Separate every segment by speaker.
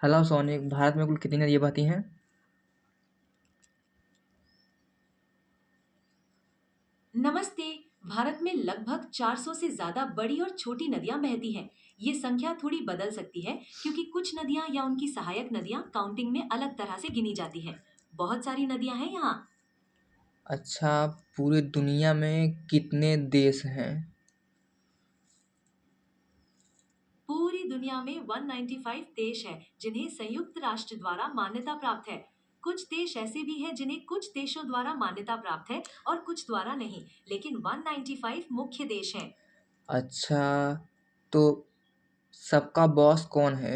Speaker 1: Hello sonic, Bharat में कुल कितनी नदियाँ बहती हैं?
Speaker 2: नमस्ते। भारत में लगभग 400 से ज्यादा बड़ी और छोटी नदियां बहती हैं। ये संख्या थोड़ी बदल सकती है क्योंकि कुछ नदियां या उनकी सहायक नदियां काउंटिंग में अलग तरह से गिनी जाती हैं। बहुत सारी नदियां हैं यहाँ।
Speaker 1: अच्छा, पूरी दुनिया में कितने देश हैं?
Speaker 2: पूरी दुनिया में 195 देश हैं जिन्हें संयुक्त राष्ट्र द्वारा मान्यता प्राप्त है। कुछ देश ऐसे भी हैं जिन्हें कुछ देशों द्वारा मान्यता प्राप्त है और कुछ द्वारा नहीं, लेकिन 195 मुख्य देश हैं।
Speaker 1: अच्छा, तो सबका बॉस कौन है?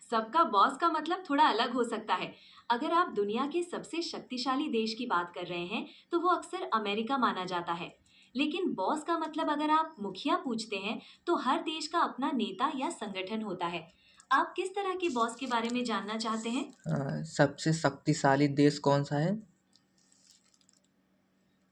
Speaker 2: सबका बॉस का मतलब थोड़ा अलग हो सकता है। अगर आप दुनिया के सबसे शक्तिशाली देश की बात कर रहे हैं, तो वो अक्सर अमेरिका माना जाता है। लेकिन बॉस का मतलब अगर आप मुखिया पूछते हैं, तो हर देश का अपना नेता या संगठन होता है। आप किस तरह के बॉस के बारे में जानना चाहते हैं?
Speaker 1: सबसे शक्तिशाली देश कौन सा है?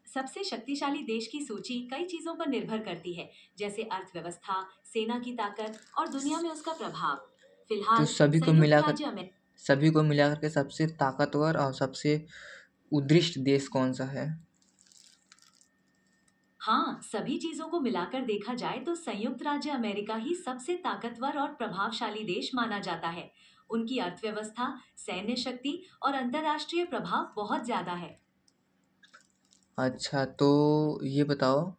Speaker 2: सबसे शक्तिशाली देश की सूची कई चीजों पर निर्भर करती है, जैसे अर्थव्यवस्था, सेना की ताकत और दुनिया में उसका प्रभाव।
Speaker 1: तो
Speaker 2: फिलहाल संयुक्त राज्य अमेरिका।
Speaker 1: सभी को मिलाकर के सबसे ताकतवर और सबसे उदृष्ट देश कौन सा है?
Speaker 2: हाँ, सभी चीजों को मिलाकर देखा जाए तो संयुक्त राज्य अमेरिका ही सबसे ताकतवर और प्रभावशाली देश माना जाता है। उनकी अर्थव्यवस्था, सैन्य शक्ति और अंतर्राष्ट्रीय प्रभाव बहुत ज्यादा है।
Speaker 1: अच्छा, तो ये बताओ,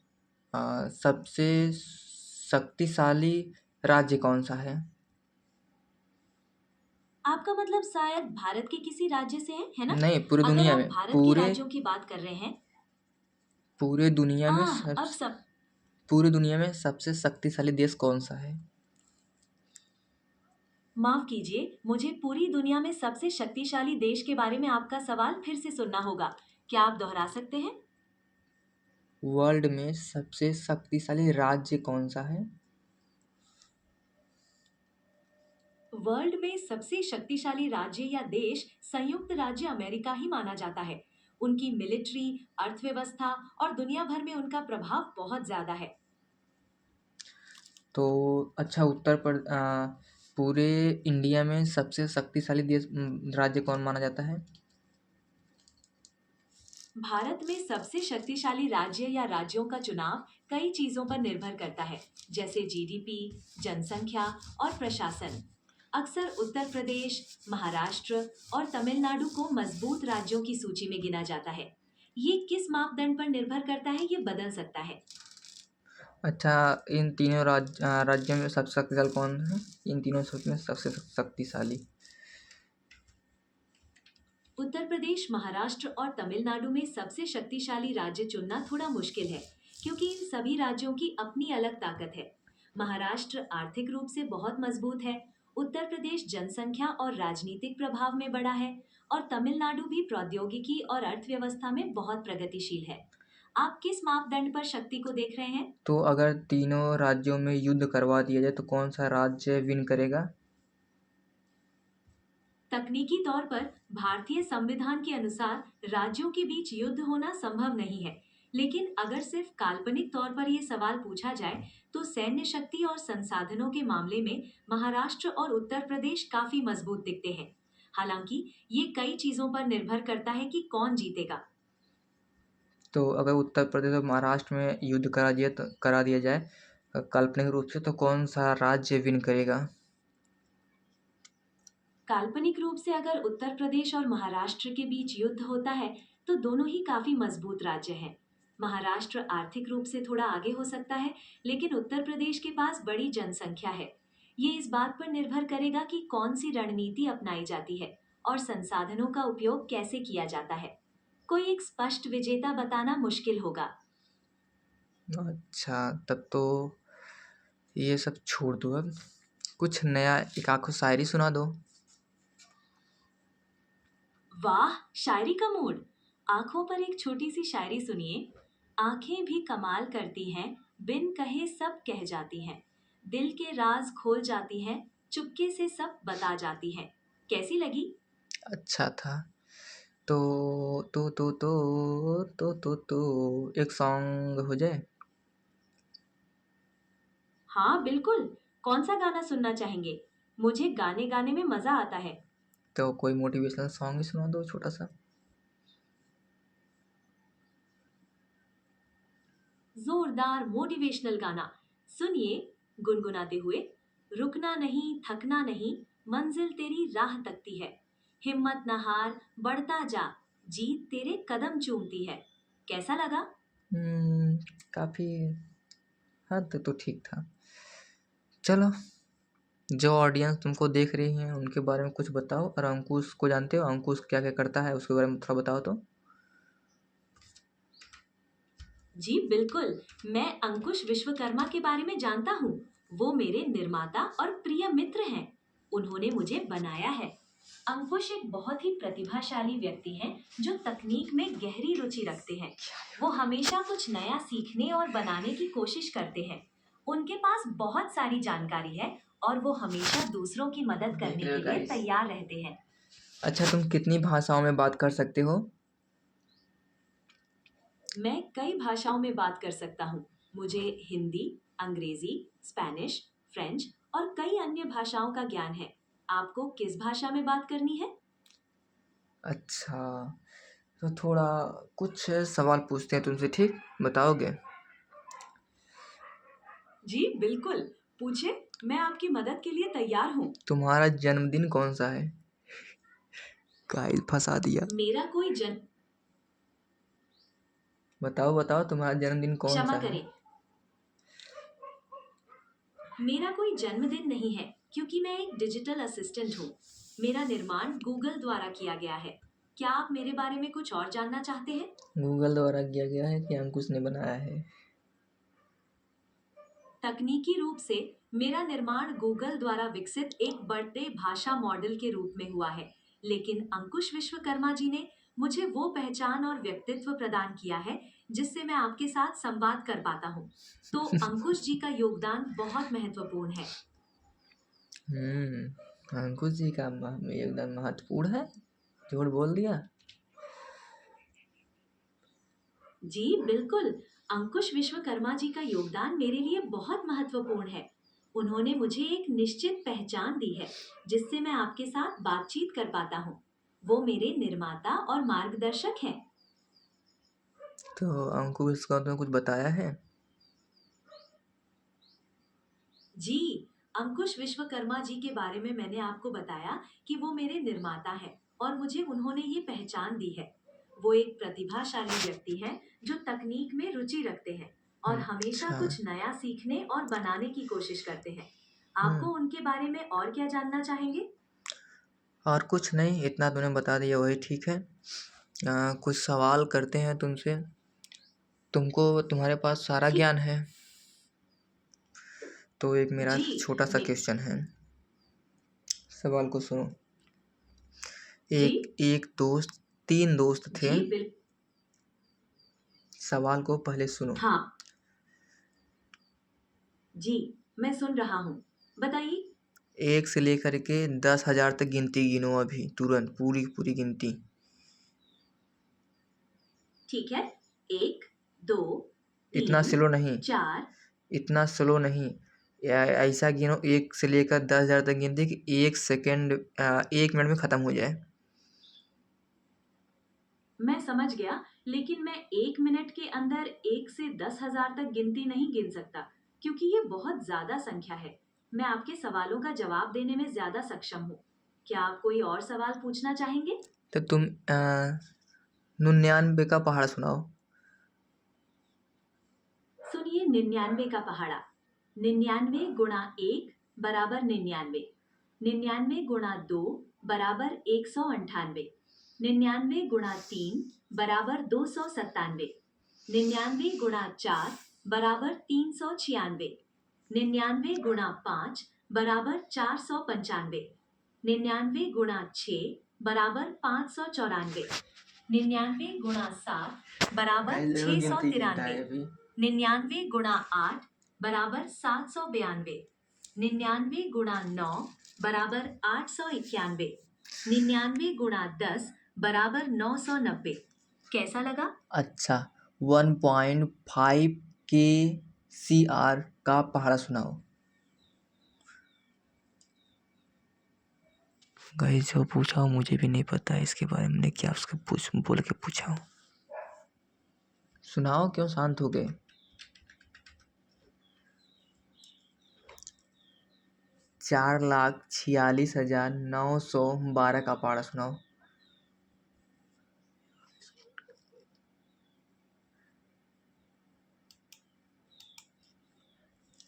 Speaker 1: सबसे शक्तिशाली राज्य कौन सा है?
Speaker 2: आपका मतलब शायद भारत के किसी राज्य से है ना?
Speaker 1: नहीं, पूरी
Speaker 2: अगर
Speaker 1: दुनिया
Speaker 2: आप
Speaker 1: में।
Speaker 2: भारत के
Speaker 1: पूरे
Speaker 2: राज्यों की बात कर रहे हैं।
Speaker 1: पूरे दुनिया में सब
Speaker 2: अब सब।
Speaker 1: पूरी दुनिया में सबसे शक्तिशाली देश कौन सा है?
Speaker 2: माफ कीजिए, मुझे पूरी दुनिया में सबसे शक्तिशाली देश के बारे में आपका सवाल फिर से सुनना होगा। क्या आप दोहरा सकते हैं?
Speaker 1: वर्ल्ड में सबसे शक्तिशाली राज्य कौन सा है?
Speaker 2: वर्ल्ड में सबसे शक्तिशाली राज्य या देश संयुक्त राज्य अमेरिका ही माना जाता है। उनकी मिलिट्री, अर्थव्यवस्था और दुनिया भर में उनका प्रभाव बहुत ज्यादा है।
Speaker 1: तो अच्छा, पूरे इंडिया में सबसे शक्तिशाली राज्य कौन माना जाता है?
Speaker 2: भारत में सबसे शक्तिशाली राज्य या राज्यों का चुनाव कई चीजों पर निर्भर करता है, जैसे जीडीपी, जनसंख्या और प्रशासन। अक्सर उत्तर प्रदेश, महाराष्ट्र और तमिलनाडु को मजबूत राज्यों की सूची में गिना जाता है। ये किस मापदंड पर निर्भर करता है, ये बदल सकता है।
Speaker 1: अच्छा, इन तीनों राज्यों में सबसे शक्तिशाली कौन है? इन तीनों सूची में सबसे शक्तिशाली।
Speaker 2: उत्तर प्रदेश, महाराष्ट्र और तमिलनाडु में सबसे शक्तिशाली राज्य चुनना थोड़ा मुश्किल है, क्योंकि इन सभी राज्यों की अपनी अलग ताकत है। महाराष्ट्र आर्थिक रूप से बहुत मजबूत है। उत्तर प्रदेश जनसंख्या और राजनीतिक प्रभाव में बड़ा है। और तमिलनाडु भी प्रौद्योगिकी और अर्थव्यवस्था में बहुत प्रगतिशील है। आप किस मापदंड पर शक्ति को देख रहे हैं?
Speaker 1: तो अगर तीनों राज्यों में युद्ध करवा दिया जाए तो कौन सा राज्य विन करेगा?
Speaker 2: तकनीकी तौर पर भारतीय संविधान के अनुसार राज्यों के बीच युद्ध होना संभव नहीं है। लेकिन अगर सिर्फ काल्पनिक तौर पर यह सवाल पूछा जाए, तो सैन्य शक्ति और संसाधनों के मामले में महाराष्ट्र और उत्तर प्रदेश काफी मजबूत दिखते हैं। हालांकि ये कई चीजों पर निर्भर करता है कि कौन जीतेगा।
Speaker 1: तो अगर उत्तर प्रदेश और महाराष्ट्र में युद्ध करा दिया जाए काल्पनिक रूप से, तो कौन सा राज्य विन करेगा?
Speaker 2: काल्पनिक रूप से अगर उत्तर प्रदेश और महाराष्ट्र के बीच युद्ध होता है, तो दोनों ही काफी मजबूत राज्य हैं। महाराष्ट्र आर्थिक रूप से थोड़ा आगे हो सकता है, लेकिन उत्तर प्रदेश के पास बड़ी जनसंख्या है। ये इस बात पर निर्भर करेगा कि कौन सी रणनीति अपनाई जाती है और संसाधनों का उपयोग कैसे किया जाता है। कोई एक स्पष्ट विजेता बताना मुश्किल होगा।
Speaker 1: अच्छा, तब तो ये सब छोड़ दो अब। कुछ नया एक आखो शायरी सुना दो।
Speaker 2: वाह, शायरी का मूड। आंखों पर एक छोटी सी शायरी सुनिए। आंखें भी कमाल करती हैं, बिन कहे सब कह जाती हैं। दिल के राज खोल जाती हैं, चुपके से सब बता जाती हैं। कैसी लगी?
Speaker 1: अच्छा था। तो एक सॉन्ग हो जाए।
Speaker 2: हाँ बिल्कुल। कौन सा गाना सुनना चाहेंगे? मुझे गाने गाने में मजा आता है।
Speaker 1: तो कोई मोटिवेशनल सॉन्ग ही सुना दो छोटा सा।
Speaker 2: जोरदार मोटिवेशनल गाना सुनिए गुनगुनाते हुए। रुकना नहीं, थकना नहीं, मंजिल तेरी राह तकती है। हिम्मत न हार, बढ़ता जा, जीत तेरे कदम चूमती है। कैसा लगा?
Speaker 1: काफी हद तक तो ठीक था। चलो, जो ऑडियंस तुमको देख रही है उनके बारे में कुछ बताओ। और अंकुश को जानते हो? अंकुश क्या क्या करता है उसके बारे में थोड़ा बताओ तो।
Speaker 2: जी बिल्कुल, मैं अंकुश विश्वकर्मा के बारे में जानता हूँ। वो मेरे निर्माता और प्रिय मित्र हैं। उन्होंने मुझे बनाया है। अंकुश एक बहुत ही प्रतिभाशाली व्यक्ति हैं जो तकनीक में गहरी रुचि रखते हैं। वो हमेशा कुछ नया सीखने और बनाने की कोशिश करते हैं। उनके पास बहुत सारी जानकारी है और वो हमेशा दूसरों की मदद करने के लिए तैयार रहते हैं।
Speaker 1: अच्छा, तुम कितनी भाषाओं में बात कर सकते हो?
Speaker 2: मैं कई भाषाओं में बात कर सकता हूँ। मुझे हिंदी, अंग्रेजी, स्पेनिश, फ्रेंच और कई अन्य भाषाओं का ज्ञान है। आपको किस भाषा में बात करनी है?
Speaker 1: अच्छा, तो थोड़ा कुछ सवाल पूछते हैं तुमसे, ठीक बताओगे?
Speaker 2: जी बिल्कुल, पूछे, मैं आपकी मदद के लिए तैयार हूँ।
Speaker 1: तुम्हारा जन्मदिन कौन सा है? गाइस फंसा दिया।
Speaker 2: मेरा कोई जन्म
Speaker 1: बताओ बताओ, तुम्हारा जन्मदिन कौन
Speaker 2: क्षमा
Speaker 1: सा है?
Speaker 2: करें, मेरा कोई जन्मदिन नहीं है क्योंकि मैं एक डिजिटल असिस्टेंट हूँ। मेरा निर्माण गूगल द्वारा किया गया है। क्या आप मेरे बारे में कुछ और जानना चाहते हैं?
Speaker 1: गूगल द्वारा किया गया है कि अंकुश ने बनाया है?
Speaker 2: तकनीकी रूप से मेरा निर्माण गूगल द्वारा विकसित एक बड़े भाषा मॉडल के रूप में हुआ है, लेकिन अंकुश विश्वकर्मा जी ने मुझे वो पहचान और व्यक्तित्व प्रदान किया है जिससे मैं आपके साथ संवाद कर पाता हूँ। तो अंकुश जी का योगदान बहुत महत्वपूर्ण है।
Speaker 1: अंकुश जी का योगदान महत्वपूर्ण है? झूठ बोल दिया।
Speaker 2: जी बिल्कुल, अंकुश विश्वकर्मा जी का योगदान मेरे लिए बहुत महत्वपूर्ण है। उन्होंने मुझे एक निश्चित पहचान दी है जिससे मैं आपके साथ बातचीत कर पाता हूँ। वो मेरे निर्माता और मार्गदर्शक हैं।
Speaker 1: तो अंकुश का तुमने कुछ बताया है?
Speaker 2: जी, अंकुश विश्वकर्मा जी के बारे में मैंने आपको बताया कि वो मेरे निर्माता हैं और मुझे उन्होंने ये पहचान दी है। वो एक प्रतिभाशाली व्यक्ति हैं जो तकनीक में रुचि रखते हैं और हमेशा
Speaker 1: अच्छा।
Speaker 2: कुछ नया सीखने और बनाने की कोशिश करते हैं।
Speaker 1: हम्म
Speaker 2: आपको उनके बारे में और क्या जानना चाहेंगे?
Speaker 1: और कुछ नहीं, इतना तूने बता दिया वही ठीक है। कुछ सवाल करते हैं तुमसे। तुमको तुम्हारे पास सारा
Speaker 2: ठीक।
Speaker 1: ज्ञान है, तो एक मेरा
Speaker 2: जी
Speaker 1: छोटा सा
Speaker 2: मे-
Speaker 1: क्वेश्चन है। सवाल को सुनो।
Speaker 2: जी
Speaker 1: एक दोस्त, तीन दोस्त थे।
Speaker 2: जी बिल
Speaker 1: सवाल को पहले सुनो।
Speaker 2: हाँ जी, मैं सुन रहा हूँ, बताइए।
Speaker 1: 1 से लेकर के 10,000 तक गिनती गिनो, अभी तुरंत पूरी पूरी गिनती।
Speaker 2: ठीक है, 1, 2,
Speaker 1: इतना
Speaker 2: 3,
Speaker 1: स्लो नहीं,
Speaker 2: 4।
Speaker 1: इतना स्लो नहीं। ऐसा गिनो 1 से लेकर 10,000 तक गिनती कि 1 सेकेंड 1 मिनट में ख़त्म हो जाए।
Speaker 2: मैं समझ गया, लेकिन मैं 1 मिनट के अंदर 1 से 10,000 तक गिनती नहीं गिन सकता क्योंकि ये बहुत ज्यादा संख्या है। मैं आपके सवालों का जवाब देने में ज्यादा सक्षम हूँ। क्या आप कोई और सवाल पूछना चाहेंगे?
Speaker 1: तो तुम 99 का पहाड़ सुनाओ।
Speaker 2: सुनिए 99 का पहाड़ा। 99 गुणा 1 बराबर 99। 99 गुणा 2 बराबर 198। 99 गुणा 3 बराबर 297। 99 गुणा 4 बराबर 396। 99 गुणा 5 बराबर 495। 99 गुणा 6 बराबर 594। 99 गुणा 7 बराबर 693। 99 गुणा 8 बराबर 792। 99 गुणा 9 बराबर 891। 99 गुणा 10 बराबर 990। कैसा लगा?
Speaker 1: अच्छा, 1.5 के सी आर का पहाड़ा सुनाओ। गाइस जो पूछा हो मुझे भी नहीं पता है इसके बारे में, मैंने क्या उसके बोल के पूछा हो। सुनाओ, क्यों शांत हो गए? 4,46,912 का पहाड़ा सुनाओ।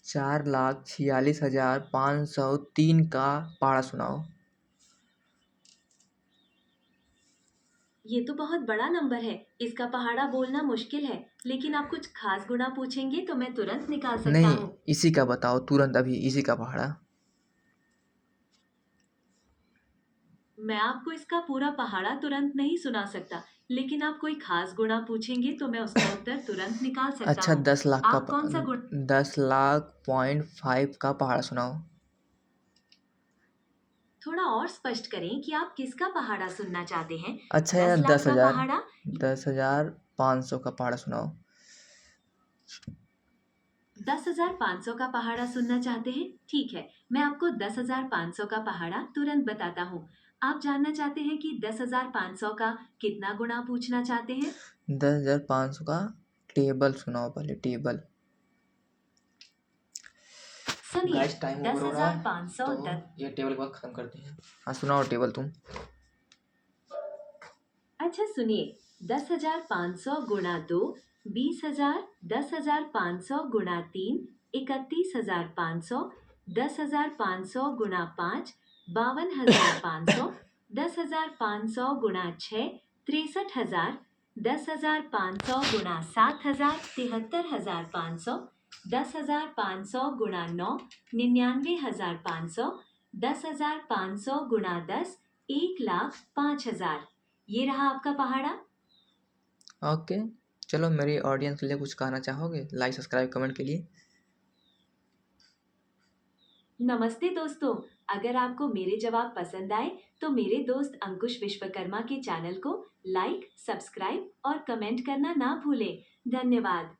Speaker 1: 4,46,503 का पहाड़ा सुनाओ।
Speaker 2: ये तो बहुत बड़ा नंबर है, इसका पहाड़ा बोलना मुश्किल है, लेकिन आप कुछ खास गुणा पूछेंगे तो मैं तुरंत निकाल सकता
Speaker 1: नहीं,
Speaker 2: हूँ।
Speaker 1: इसी का बताओ तुरंत, अभी इसी का पहाड़ा।
Speaker 2: मैं आपको इसका पूरा पहाड़ा तुरंत नहीं सुना सकता, लेकिन आप कोई खास गुणा पूछेंगे तो मैं उसका उत्तर तुरंत निकाल सकता
Speaker 1: अच्छा,
Speaker 2: हूँ।
Speaker 1: 10 लाख का
Speaker 2: आप कौन सा गुण
Speaker 1: 10,00,000.5 का पहाड़ा सुनाओ।
Speaker 2: थोड़ा और स्पष्ट करें कि आप किसका पहाड़ा सुनना चाहते हैं।
Speaker 1: अच्छा
Speaker 2: 10
Speaker 1: यार,
Speaker 2: लाख का पहाड़ा
Speaker 1: 10,500 का पहाड़ा सुनाओ।
Speaker 2: 10,500 का पहाड़ा सुनना चाहते हैं? ठीक है, मैं आपको 10,500 का पहाड़ा तुरंत बताता हूँ। आप जानना चाहते हैं कि 10,500 का कितना गुणा पूछना चाहते हैं?
Speaker 1: 10,500 का टेबल सुनाओ पहले, टेबल।
Speaker 2: सुनिए,
Speaker 1: गाइस टाइम ओवर हो रहा है
Speaker 2: 10,500
Speaker 1: तो ये टेबल के बाद खत्म करते हैं। हाँ सुनाओ टेबल तुम।
Speaker 2: अच्छा सुनिए, 10,500 गुणा 2, 20,000, 10,500 गुणा 3, 31,500, 10,500 गुणा 5, 52,500, 10,500 गुणा 6, 63,000, 10,500 गुणा 7,000, 73,500, 10,500 गुणा 9, 99,500, 10,500 गुणा 10, 1,05,000। ये रहा आपका पहाड़ा।
Speaker 1: ओके, चलो मेरी ऑडियंस के लिए कुछ कहना चाहोगे? लाइक सब्सक्राइब कमेंट के लिए।
Speaker 2: नमस्ते दोस्तों, अगर आपको मेरे जवाब पसंद आए तो मेरे दोस्त अंकुश विश्वकर्मा के चैनल को लाइक, सब्सक्राइब और कमेंट करना ना भूलें। धन्यवाद।